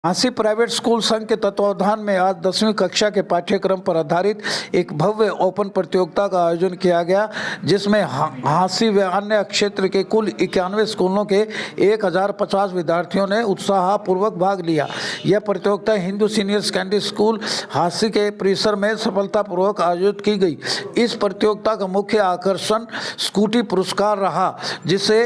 Hansi private school संघ के तत्वावधान में आज 10वीं कक्षा के पाठ्यक्रम पर आधारित एक भव्य ओपन प्रतियोगिता का आयोजन किया गया, जिसमें हांसी व अन्य क्षेत्र के कुल 91 स्कूलों के 1050 विद्यार्थियों ने उत्साहपूर्वक भाग लिया। यह प्रतियोगिता Hindu senior secondary school Hansi के परिसर में सफलतापूर्वक आयोजित की गई। इस प्रतियोगिता का मुख्य आकर्षण स्कूटी पुरस्कार रहा, जिसे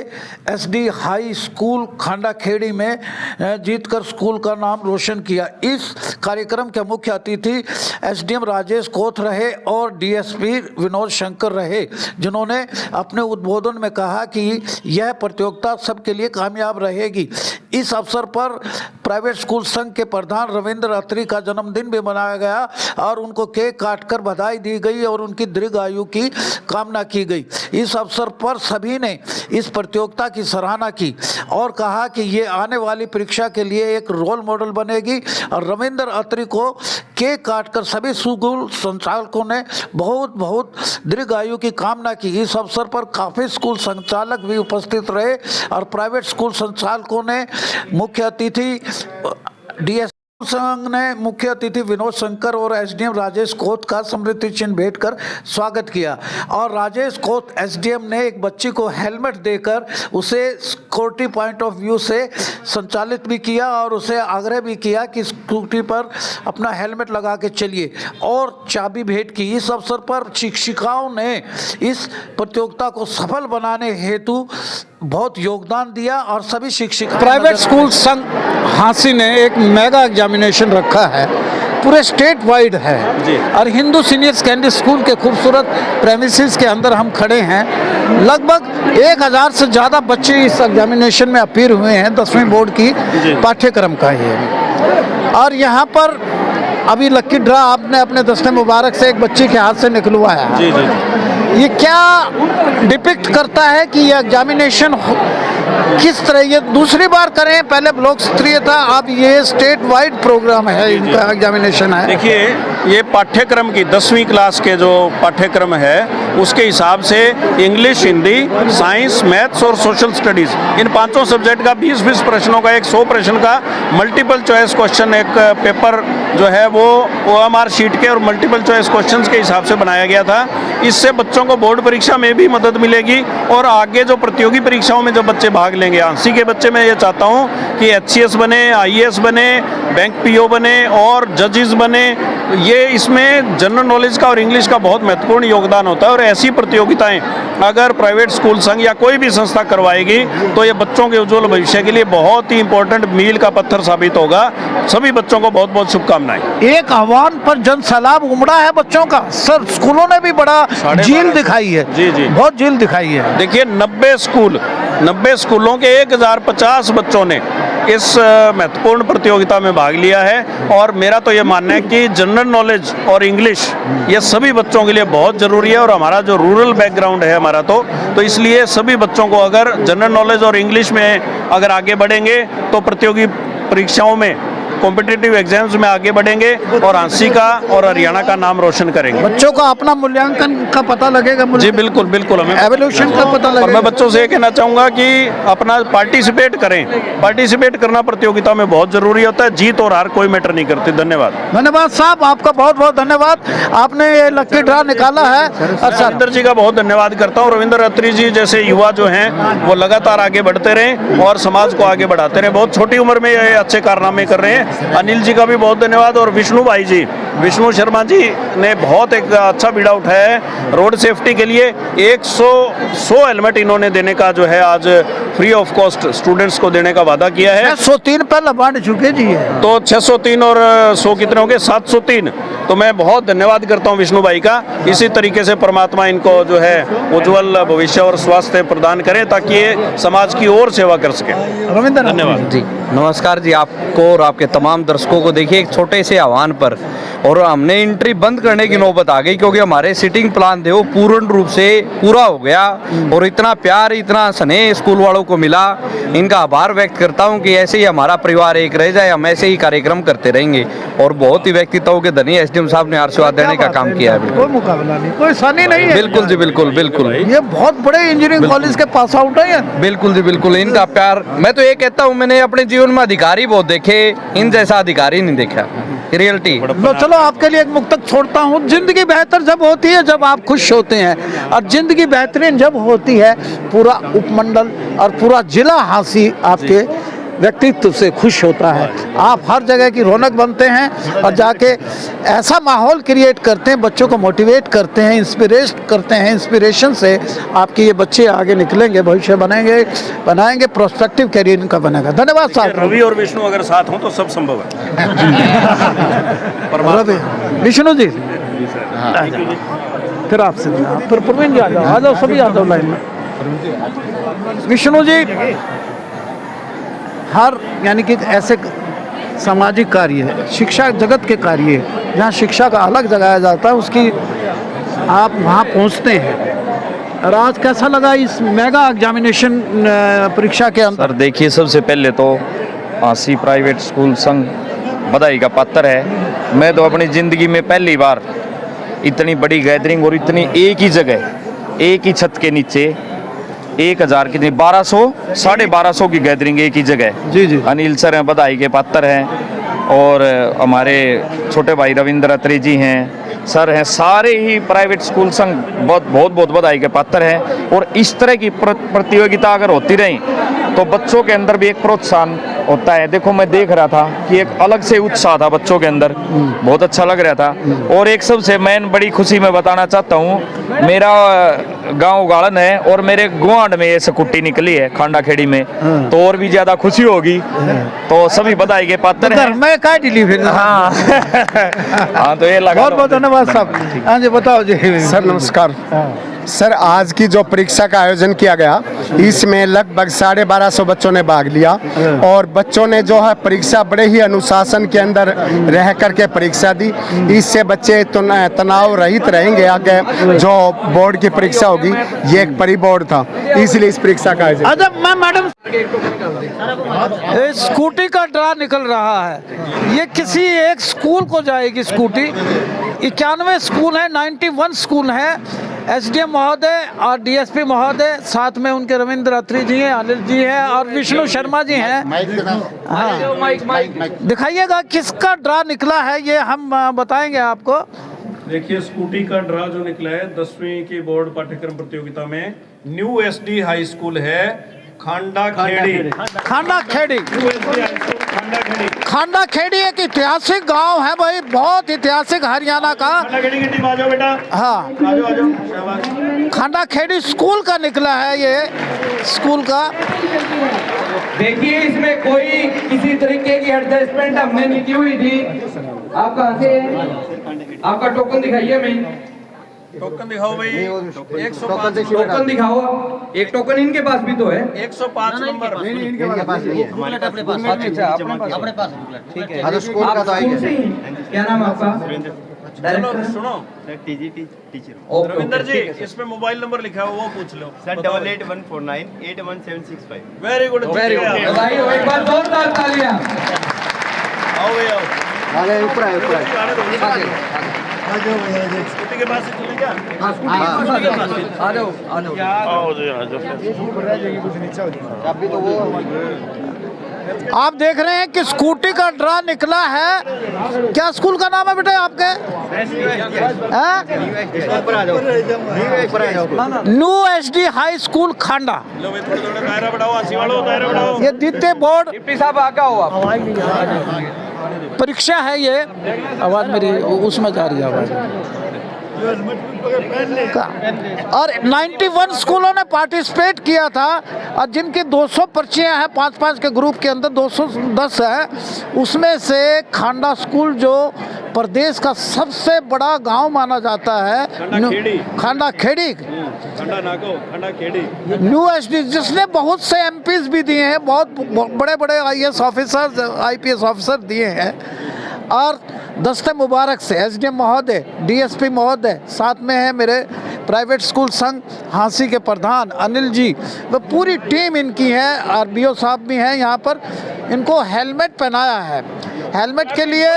SD हाई स्कूल खांडाखेड़ी में जीतकर स्कूल का नाम रोशन किया। इस कार्यक्रम के मुख्य अतिथि SDM राजेश कोथ रहे और DSP विनोद शंकर रहे, जिन्होंने अपने उद्बोधन में कहा कि यह प्रतियोगिता सबके लिए कामयाब रहेगी। इस अवसर पर प्राइवेट स्कूल संघ के प्रधान रविंद्र अत्री का जन्मदिन भी मनाया गया और उनको केक काटकर बधाई दी गई और उनकी दीर्घ आयु की कामना की गई। इस अवसर पर सभी ने इस प्रतियोगिता की सराहना की और कहा कि ये आने वाली परीक्षा के लिए एक रोल मॉडल बनेगी। और रविंद्र अत्री को केक काटकर सभी स्कूल संचालकों ने बहुत दीर्घ आयु की कामना की। इस अवसर पर काफ़ी स्कूल संचालक भी उपस्थित रहे और प्राइवेट स्कूल संचालकों ने मुख्य अतिथि DS संघ ने मुख्य अतिथि विनोद शंकर और SDM राजेश कोथ का स्मृति चिन्ह भेंट कर स्वागत किया। और राजेश कोथ SDM ने एक बच्ची को हेलमेट देकर उसे सिक्योरिटी पॉइंट ऑफ व्यू से संचालित भी किया और उसे आग्रह भी किया कि स्कूटी पर अपना हेलमेट लगा के चलिए और चाबी भेंट की। इस अवसर पर शिक्षिकाओं ने इस प्रतियोगिता को सफल बनाने हेतु बहुत योगदान दिया और सभी शिक्षक प्राइवेट स्कूल संघ हांसी ने एक मेगा एग्जामिनेशन रखा है, पूरे स्टेट वाइड है जी। और हिंदू सीनियर सेकेंडरी स्कूल के खूबसूरत प्रेमिसेस के अंदर हम खड़े हैं। लगभग 1000 से ज़्यादा बच्चे इस एग्जामिनेशन में अपीयर हुए हैं। 10वीं बोर्ड की पाठ्यक्रम का ये, और यहाँ पर अभी लक्की ड्रा आपने अपने दस्ते मुबारक से एक बच्ची के हाथ से निकलवाया है। जी। ये क्या डिपिक्ट करता है कि ये एग्जामिनेशन किस तरह, ये दूसरी बार करें, पहले ब्लॉक स्तरीय था, अब ये स्टेट वाइड प्रोग्राम है, इनका एग्जामिनेशन है। देखिए, ये पाठ्यक्रम की 10वीं क्लास के जो पाठ्यक्रम है उसके हिसाब से इंग्लिश, हिंदी, साइंस, मैथ्स और सोशल स्टडीज़, इन पांचों सब्जेक्ट का 20-20 प्रश्नों का एक 100 प्रश्न का मल्टीपल चॉइस क्वेश्चन एक पेपर जो है वो OMR शीट के और मल्टीपल चॉइस क्वेश्चंस के हिसाब से बनाया गया था। इससे बच्चों को बोर्ड परीक्षा में भी मदद मिलेगी और आगे जो प्रतियोगी परीक्षाओं में जो बच्चे भाग लेंगे, हांसी के बच्चे मैं ये चाहता हूँ कि HCS बने, IAS बने, बैंक PO बने और जजेस बने। ये इसमें जनरल नॉलेज का और इंग्लिश का बहुत महत्वपूर्ण योगदान होता है और ऐसी प्रतियोगिताएं अगर प्राइवेट स्कूल संघ या कोई भी संस्था करवाएगी तो ये बच्चों के उज्जवल भविष्य के लिए बहुत ही इंपॉर्टेंट मील का पत्थर साबित होगा। सभी बच्चों को बहुत बहुत शुभकामनाएं। एक आह्वान पर जन सैलाब उमड़ा है बच्चों का। सर, स्कूलों ने भी बड़ा झील दिखाई है। जी, बहुत झील दिखाई है। देखिए, 90 स्कूलों के 1050 बच्चों ने इस महत्वपूर्ण प्रतियोगिता में भाग लिया है और मेरा तो ये मानना है कि जनरल नॉलेज और इंग्लिश ये सभी बच्चों के लिए बहुत ज़रूरी है और हमारा जो रूरल बैकग्राउंड है हमारा तो इसलिए सभी बच्चों को अगर जनरल नॉलेज और इंग्लिश में अगर आगे बढ़ेंगे तो प्रतियोगी परीक्षाओं में, कॉम्पिटिटिव एग्जाम्स में आगे बढ़ेंगे और हांसी का और हरियाणा का नाम रोशन करेंगे। बच्चों का अपना मूल्यांकन का पता लगेगा। जी बिल्कुल, हमें एवोल्यूशन का पता लगेगा। और मैं बच्चों से ये कहना चाहूँगा कि अपना पार्टिसिपेट करें। पार्टिसिपेट करना प्रतियोगिता में बहुत जरूरी होता है। जीत और हार कोई मैटर नहीं करती। धन्यवाद साहब, आपका बहुत धन्यवाद। आपने ये लकी ड्रा निकाला है। रविंद्र जी का बहुत धन्यवाद करता हूँ। रविंद्र अत्री जी जैसे युवा जो हैं वो लगातार आगे बढ़ते रहें और समाज को आगे बढ़ाते रहें। बहुत छोटी उम्र में ये अच्छे कारनामे कर रहे हैं। अनिल जी का भी बहुत धन्यवाद और विष्णु शर्मा जी ने बहुत एक अच्छा बीड़ा उठाया है रोड सेफ्टी के लिए। 100 हेलमेट इन्होंने देने का जो है आज फ्री ऑफ कॉस्ट स्टूडेंट्स को देने का वादा किया है। 603 पहले बांट चुके जी है, तो 603 और 100 कितने हो गए? 703। तो मैं बहुत धन्यवाद करता हूं विष्णु भाई का। इसी तरीके से परमात्मा इनको जो है उज्जवल भविष्य और स्वास्थ्य प्रदान करें ताकि ये समाज की और सेवा कर सके। रविंद्र, धन्यवाद जी। नमस्कार जी आपको और आपके तमाम दर्शकों को। देखिए, एक छोटे से आह्वान पर और हमने एंट्री बंद करने की नौबत आ गई क्योंकि हमारे सिटिंग प्लान थे वो पूर्ण रूप से पूरा हो गया और इतना प्यार, इतना स्नेह स्कूल वालों को मिला। इनका आभार व्यक्त करता हूं कि ऐसे ही हमारा परिवार एक रह जाए, हम ऐसे ही कार्यक्रम करते रहेंगे। और बहुत ही व्यक्तित्व के धनी SDM साहब ने आशीर्वाद देने का काम किया है। कोई मुकाबला नहीं, कोई सानी नहीं है। बिल्कुल जी, बिल्कुल। ये बहुत बड़े इंजीनियरिंग कॉलेज के पास आउट है। बिल्कुल जी, बिल्कुल। इनका प्यार, मैं तो ये कहता हूँ, मैंने अपने जीवन में अधिकारी बहुत देखे, इन जैसा अधिकारी नहीं देखा, रियलिटी। तो चलो आपके लिए एक मुक्तक छोड़ता हूँ। जिंदगी बेहतर जब होती है जब आप खुश होते हैं, और जिंदगी बेहतरीन जब होती है पूरा उपमंडल और पूरा जिला हांसी आपके व्यक्तित्व से खुश होता है। आप हर जगह की रौनक बनते हैं और जाके ऐसा माहौल क्रिएट करते हैं, बच्चों को मोटिवेट करते हैं, इंस्पिरेट करते हैं। इंस्पिरेशन से आपके ये बच्चे आगे निकलेंगे, भविष्य बनाएंगे, प्रोस्पेक्टिव करियर इनका बनेगा। धन्यवाद साहब। रवि और विष्णु अगर साथ हों तो सब संभव है। रवि, विष्णु जी, फिर आपसे फिर प्रवीण जी आ जाओ, सभी आ जाओ लाइन में। विष्णु जी, हर यानी कि ऐसे सामाजिक कार्य है, शिक्षा जगत के कार्य है, जहाँ शिक्षा का अलग जगाया जाता है, उसकी आप वहाँ पहुँचते हैं। और आज कैसा लगा इस मेगा एग्जामिनेशन परीक्षा के अंदर? सर देखिए, सबसे पहले तो हांसी प्राइवेट स्कूल संघ बधाई का पात्र है। मैं तो अपनी ज़िंदगी में पहली बार इतनी बड़ी गैदरिंग और इतनी एक ही जगह, एक ही छत के नीचे 1000 कितनी 1200 1250 की गैदरिंग एक ही जगह। जी जी। अनिल सर हैं, बधाई के पात्र हैं, और हमारे छोटे भाई रविंद्र अत्री जी हैं, सर हैं, सारे ही प्राइवेट स्कूल संघ बहुत बधाई के पात्र हैं। और इस तरह की प्रतियोगिता अगर होती रही तो बच्चों के अंदर भी एक प्रोत्साहन होता है। देखो, मैं देख रहा था कि एक अलग से उत्साह था बच्चों के अंदर, बहुत अच्छा लग रहा था। और एक सबसे मैं बड़ी खुशी में बताना चाहता हूँ, मेरा गांव गाड़न है और मेरे गुआंढ में ये स्कूटी निकली है खांडा खेड़ी में, तो और भी ज्यादा खुशी होगी। तो सभी बधाई के पात्र हैं। मैं क्या डिलीवरी। हाँ हाँ, तो ये लगा। बहुत बहुत धन्यवाद साहब। हाँ जी, बताओ जी। सर नमस्कार। सर, आज की जो परीक्षा का आयोजन किया गया, इसमें लगभग 1250 बच्चों ने भाग लिया, और बच्चों ने जो है परीक्षा बड़े ही अनुशासन के अंदर रह करके परीक्षा दी। इससे बच्चे तनाव रहित रहेंगे। आगे जो बोर्ड की परीक्षा होगी, ये एक परी बोर्ड था, इसलिए इस परीक्षा का आयोजन। अच्छा, मैं मैडम, स्कूटी का ड्रा निकल रहा है, ये किसी एक स्कूल को जाएगी स्कूटी। 91 स्कूल है, 91 स्कूल है। एसडीएम महोदय और डीएसपी महोदय, साथ में उनके रविंद्र अत्री जी हैं, अनिल जी हैं और विष्णु शर्मा जी हैं। हाँ, दिखाइएगा किसका ड्रा निकला है, ये हम बताएंगे आपको। देखिए, स्कूटी का ड्रा जो निकला है 10वीं की बोर्ड पाठ्यक्रम प्रतियोगिता में, न्यू एसडी हाई स्कूल है खांडा खेड़ी। खांडा खेड़ी एक ऐतिहासिक गांव है भाई, बहुत ऐतिहासिक, हरियाणा का। हाँ, खांडा खेड़ी स्कूल का निकला है ये स्कूल का। देखिए, इसमें कोई किसी तरीके की एडजस्टमेंट हमने नहीं की हुई थी। आप कहाँ से हैं? आपका टोकन दिखाइए। मैं टोकन दिखाओ भाई। 105 टोकन दिखाओ। एक टोकन इनके पास भी तो है। 105 नंबर। इनके पास नहीं है, हमारे पास अच्छा, अपने पास ठीक है। आप स्कूल से ही? क्या नाम है आपका? सुनो, टीचर रविंदर जी, इसमें मोबाइल नंबर लिखा है, वो पूछ लो। Sir 881498 81765। Very good, very good. भाई एक बार जोरदार तालियां। आओ भाई आओ। आगे ऊपर आए, ऊपर आए। स्कूटी के पास से चले क्या? आ जाओ आ जाओ। अभी तो वो आप देख रहे हैं कि स्कूटी का ड्रा निकला है। क्या स्कूल का नाम है बेटे आपके? न्यू एसडी हाई स्कूल खांडा। लो भाई, थोड़ा दायरा बढ़ाओ, आसी वालों दायरा बढ़ाओ। ये द्वितीय बोर्ड डिप्टी साहब आगे हो आप। परीक्षा है ये। आवाज मेरी उसमें जा रही है आवाज। और 91 स्कूलों ने पार्टिसिपेट किया था, और जिनकी 200 पर्चियां हैं 5-5 के ग्रुप के अंदर 210 है, उसमें से खांडा स्कूल जो प्रदेश का सबसे बड़ा गांव माना जाता है, खांडा खेड़ी न्यू एसडी, जिसने बहुत से एमपीज भी दिए हैं, बहुत बड़े बड़े आईएएस ऑफिसर, आईपीएस ऑफिसर दिए हैं। और दस्ते मुबारक से एसडीएम महोदय, डीएसपी महोदय, साथ में है मेरे प्राइवेट स्कूल संघ हांसी के प्रधान अनिल जी, वो पूरी टीम इनकी है। आरबीओ साहब भी हैं यहाँ पर। इनको हेलमेट पहनाया है। हेलमेट के लिए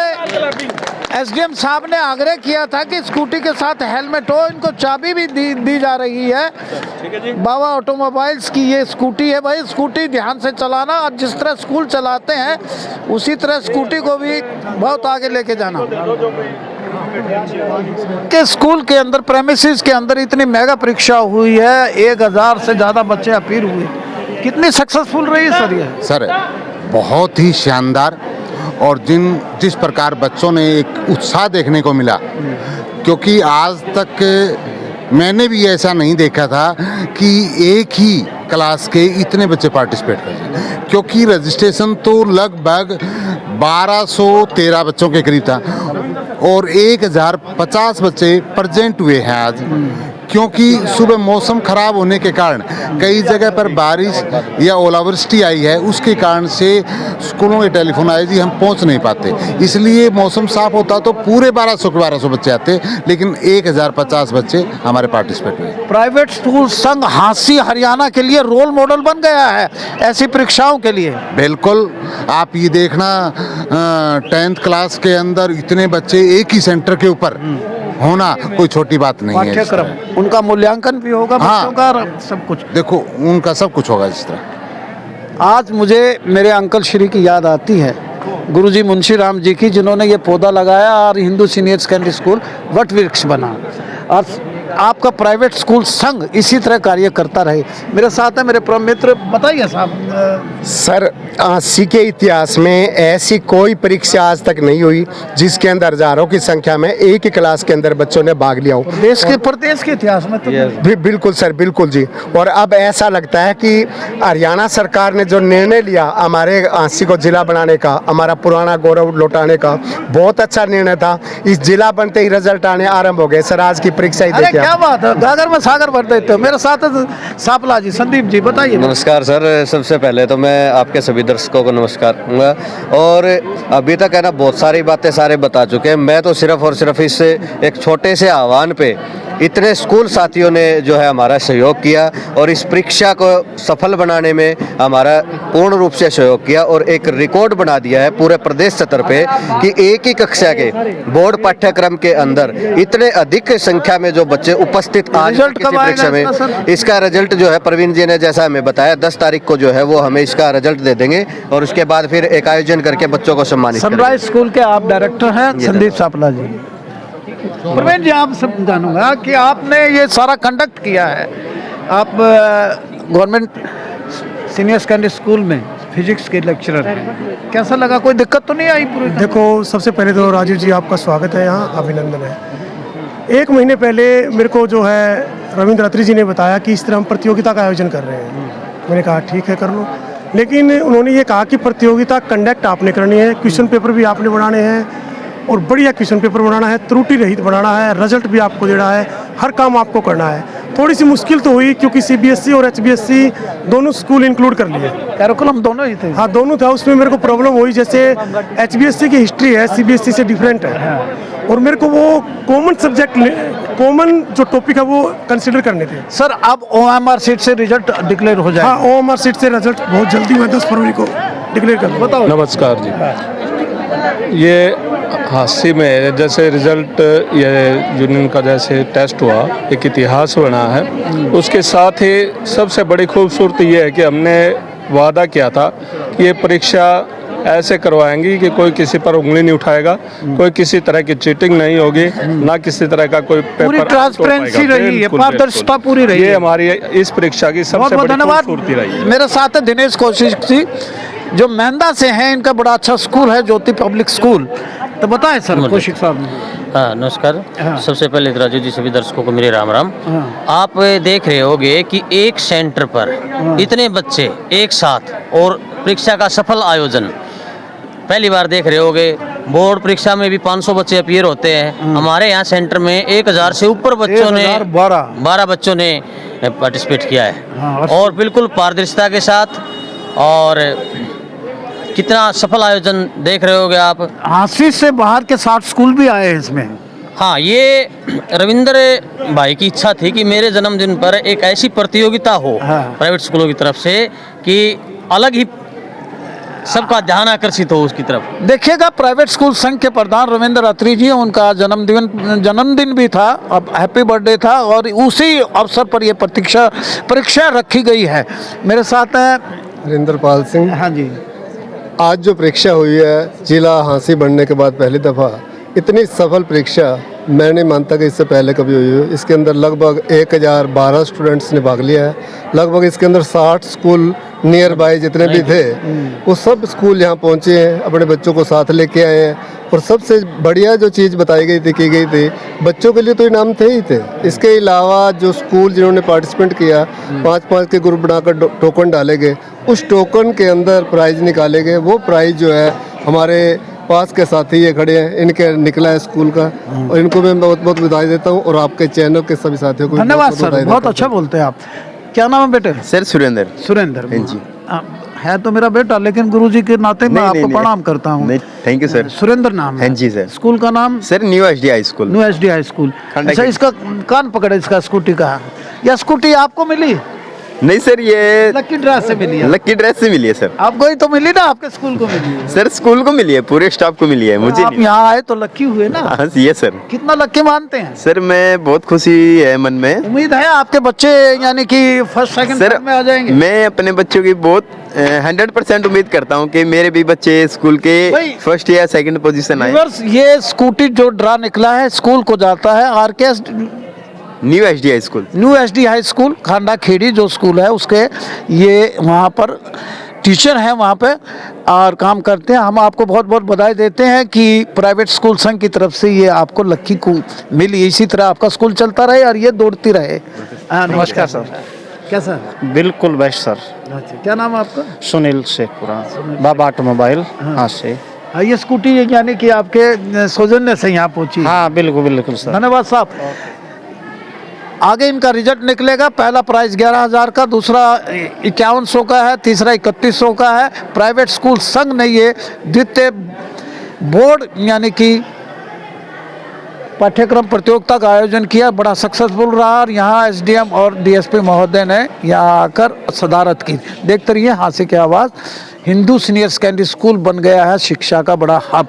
एसडीएम साहब ने आग्रह किया था कि स्कूटी के साथ हेलमेट हो, इनको चाबी भी दी जा रही है। बाबा ऑटोमोबाइल्स की ये स्कूटी है। भाई स्कूटी ध्यान से चलाना और जिस तरह स्कूल चलाते हैं उसी तरह स्कूटी को भी बहुत आगे लेके जाना। के स्कूल के अंदर प्रेमिसेस के अंदर इतनी मेगा परीक्षा हुई है, 1000 से ज़्यादा बच्चे अपील हुए, कितनी सक्सेसफुल रही सर ये? सर बहुत ही शानदार, और जिस प्रकार बच्चों ने एक उत्साह देखने को मिला, क्योंकि आज तक मैंने भी ऐसा नहीं देखा था कि एक ही क्लास के इतने बच्चे पार्टिसिपेट करें, क्योंकि रजिस्ट्रेशन तो लगभग 1213 बच्चों के करीब था और 1050 बच्चे प्रेजेंट हुए हैं आज। क्योंकि सुबह मौसम खराब होने के कारण कई जगह पर बारिश या ओलावृष्टि आई है, उसके कारण से स्कूलों के टेलीफोन आए जी हम पहुंच नहीं पाते, इसलिए मौसम साफ होता तो पूरे 1200 बच्चे आते, लेकिन 1050 बच्चे हमारे पार्टिसिपेट हुए। प्राइवेट स्कूल संघ हांसी हरियाणा के लिए रोल मॉडल बन गया है ऐसी परीक्षाओं के लिए। बिल्कुल, आप ये देखना 10th क्लास के अंदर इतने बच्चे एक ही सेंटर के ऊपर होना कोई छोटी बात नहीं है। पाठ्यक्रम उनका मूल्यांकन भी होगा बच्चों का, सब कुछ देखो उनका सब कुछ होगा इस तरह। आज मुझे मेरे अंकल श्री की याद आती है, गुरुजी मुंशी राम जी की, जिन्होंने ये पौधा लगाया और Hindu senior secondary school what वृक्ष बना। और आपका प्राइवेट स्कूल संघ इसी तरह कार्य करता रहे। मेरे साथ है मेरे परम मित्र, बताइए साहब। सर 80 के इतिहास में ऐसी कोई परीक्षा आज तक नहीं हुई जिसके अंदर हजारों की संख्या में एक ही क्लास के अंदर बच्चों ने भाग लिया हो। देश के प्रदेश के इतिहास में तो बिल्कुल सर, बिल्कुल जी। और अब ऐसा लगता है कि हरियाणा सरकार ने जो निर्णय लिया हमारे हांसी को जिला बनाने का, हमारा पुराना गौरव लौटाने का, बहुत अच्छा निर्णय था। इस जिला बनते ही रिजल्ट आने आरंभ हो गए। सर आज की परीक्षा ही देखिए, क्या बात है, गागर में सागर भर देते हो। मेरे साथ सापला जी, संदीप जी, बताइए। नमस्कार सर, सबसे पहले तो मैं आपके सभी दर्शकों को नमस्कार करूँगा। और अभी तक है ना बहुत सारी बातें सारे बता चुके हैं। मैं तो सिर्फ और सिर्फ इस एक छोटे से आह्वान पे इतने स्कूल साथियों ने जो है हमारा सहयोग किया और इस परीक्षा को सफल बनाने में हमारा पूर्ण रूप से सहयोग किया और एक रिकॉर्ड बना दिया है पूरे प्रदेश स्तर पे कि एक ही कक्षा के बोर्ड पाठ्यक्रम के अंदर इतने अधिक संख्या में जो बच्चे उपस्थित आज किसी परीक्षा में, इसका रिजल्ट जो है प्रवीण जी ने जैसा हमें बताया 10 तारीख को जो है वो हमें इसका रिजल्ट दे देंगे और उसके बाद फिर एक आयोजन करके बच्चों को सम्मानित करेंगे। सनराइज स्कूल के आप डायरेक्टर हैं संदीप सापला जी। प्रवीण जी, आप सब जानूंगा कि आपने ये सारा कंडक्ट किया है। आप गवर्नमेंट सीनियर सेकेंडरी स्कूल में फिजिक्स के लेक्चरर हैं, कैसा लगा? कोई दिक्कत तो नहीं आई पूरी? देखो, सबसे पहले तो राजीव जी आपका स्वागत है यहाँ, अभिनंदन है। 1 महीने पहले मेरे को जो है रविंद्र अत्री जी ने बताया कि इस तरह हम प्रतियोगिता का आयोजन कर रहे हैं। मैंने कहा ठीक है कर लो, लेकिन उन्होंने ये कहा कि प्रतियोगिता कंडक्ट आपने करनी है, क्वेश्चन पेपर भी आपने बनाने हैं और बढ़िया क्वेश्चन पेपर बनाना है, त्रुटि रहित बनाना है, रिजल्ट भी आपको देना है, हर काम आपको करना है। थोड़ी सी मुश्किल तो हुई क्योंकि सीबीएसई और एचबीएसई दोनों स्कूल इंक्लूड कर लिए, कैरिकुलम दोनों ही थे। हाँ दोनों था, उसमें मेरे को प्रॉब्लम हुई। जैसे एचबीएसई की हिस्ट्री है सीबीएसई से डिफरेंट है और मेरे को वो कॉमन सब्जेक्ट, कॉमन जो टॉपिक है वो कंसिडर करने थे। सर अब ओएमआर सीट से रिजल्ट डिक्लेयर हो जाए? हाँ, ओएमआर सीट से रिजल्ट बहुत जल्दी मैं 10 फरवरी को डिक्लेयर कर दूँ। बताओ। नमस्कार जी। ये हांसी में जैसे रिजल्ट ये यूनियन का जैसे टेस्ट हुआ, एक इतिहास बना है। उसके साथ ही सबसे बड़ी खूबसूरती ये है कि हमने वादा किया था कि ये परीक्षा ऐसे करवाएंगी कि कोई किसी पर उंगली नहीं उठाएगा, कोई किसी तरह की चीटिंग नहीं होगी, ना किसी तरह का कोई पेपर। पूरी ट्रांसपेरेंसी रही है, पारदर्शिता पूरी रही है। ये हमारी इस परीक्षा की सबसे बड़ी खूबसूरती रही है। मेरे साथ है दिनेश कौशिक जी, जो मेहंदा से हैं, इनका बड़ा अच्छा स्कूल है ज्योति पब्लिक स्कूल। तो बताएं सर कौशिक साहब। हाँ नमस्कार। हाँ। सबसे पहले राजू जी सभी दर्शकों को मेरे राम राम। आप देख रहे होंगे कि एक सेंटर पर इतने बच्चे एक साथ और परीक्षा का सफल आयोजन पहली बार देख रहे होंगे। बोर्ड परीक्षा में भी 500 बच्चे अपीयर होते हैं, हमारे यहाँ सेंटर में 1000 से ऊपर बच्चों ने 12 बच्चों ने पार्टिसिपेट किया है और बिल्कुल पारदर्शिता के साथ। और कितना सफल आयोजन देख रहे होगे आप। हांसी से बाहर के 60 स्कूल भी आए हैं इसमें। हाँ, ये रविंद्र भाई की इच्छा थी कि मेरे जन्मदिन पर एक ऐसी प्रतियोगिता हो प्राइवेट स्कूलों की तरफ से कि अलग ही सबका ध्यान आकर्षित हो उसकी तरफ। देखिएगा, प्राइवेट स्कूल संघ के प्रधान रविंद्र अत्री जी, उनका जन्मदिन भी था, अब हैप्पी बर्थडे था, और उसी अवसर पर ये परीक्षा रखी गई है। मेरे साथ हैं हरिंदरपाल सिंह। हाँ जी। आज जो परीक्षा हुई है जिला हांसी बनने के बाद पहली दफ़ा, इतनी सफल परीक्षा मैं नहीं मानता कि इससे पहले कभी हुई हो। इसके अंदर लगभग 1012 स्टूडेंट्स ने भाग लिया है। लगभग इसके अंदर 60 स्कूल नियर बाय जितने भी थे वो सब स्कूल यहाँ पहुँचे हैं, अपने बच्चों को साथ लेके आए हैं। और सबसे बढ़िया जो चीज़ बताई गई थी, की गई थी, बच्चों के लिए तो इनाम थे ही थे। इसके अलावा जो स्कूल जिन्होंने पार्टिसिपेट किया, 5-5 के ग्रुप बनाकर टोकन डाले गए, उस टोकन के अंदर प्राइज़ निकाले गए। वो प्राइज़ जो है हमारे पास के साथी ये खड़े हैं, इनके निकला है स्कूल का, और इनको मैं बहुत बहुत बधाई देता हूँ, और आपके चैनल के सभी साथियों को धन्यवाद सर, बहुत अच्छा बोलते हैं आप। क्या नाम है बेटे? सर सुरेंद्र। सुरेंद्र जी। है तो मेरा बेटा, लेकिन गुरुजी के नाते मैं आपको प्रणाम करता हूँ। नहीं, थैंक यू सर। सुरेंद्र नाम है? हाँ जी सर। स्कूल का नाम? Sir new SD high school. New SD high school. अच्छा, इसका कान पकड़े, इसका स्कूटी का, या स्कूटी आपको मिली? नहीं सर, ये लकी ड्रेस से मिली है। लकी ड्रेस से मिली है सर। आपको ही तो मिली ना, आपके स्कूल को मिली है? सर स्कूल को मिली है, पूरे स्टाफ को मिली है, मुझे आप नहीं। यहाँ आए तो लकी हुए ना? हाँ ये सर। कितना लकी मानते हैं? सर मैं बहुत खुशी है मन में। उम्मीद है आपके बच्चे यानी कि फर्स्ट सेकंड सर में आ जाएंगे? मैं अपने बच्चों की बहुत 100% उम्मीद करता हूँ कि मेरे भी बच्चे स्कूल के फर्स्ट या सेकंड पोजीशन आए। ये स्कूटी जो ड्रा निकला है स्कूल को जाता है RKS new SD high school. New SD high school Khanda Kheri जो स्कूल है उसके, ये वहाँ पर टीचर हैं वहाँ पे और काम करते हैं। हम आपको बहुत बहुत बधाई देते हैं कि प्राइवेट स्कूल संघ की तरफ से ये आपको लक्की को मिली। इसी तरह आपका स्कूल चलता रहे और ये दौड़ती रहे। नमस्कार सर। कैसा? बिल्कुल बेस्ट सर। अच्छा, क्या नाम है आपका? सुनील शेखपुरा, बाबा ऑटोमोबाइल। हाँ से। ये स्कूटी यानी कि आपके सौजन्य से यहाँ पहुँची? हाँ बिल्कुल बिल्कुल सर। धन्यवाद साहब। आगे इनका रिजल्ट निकलेगा। पहला प्राइज 11,000 का, दूसरा 5100 का है, तीसरा 3100 का है। प्राइवेट स्कूल संघ ने ये द्वितीय बोर्ड यानी कि पाठ्यक्रम प्रतियोगिता का आयोजन किया, बड़ा सक्सेसफुल रहा और यहाँ एसडीएम और डीएसपी महोदय ने यहाँ आकर सदारत की। देखते रहिए हांसी की आवाज़। हिंदू सीनियर सेकेंडरी स्कूल बन गया है शिक्षा का बड़ा हब।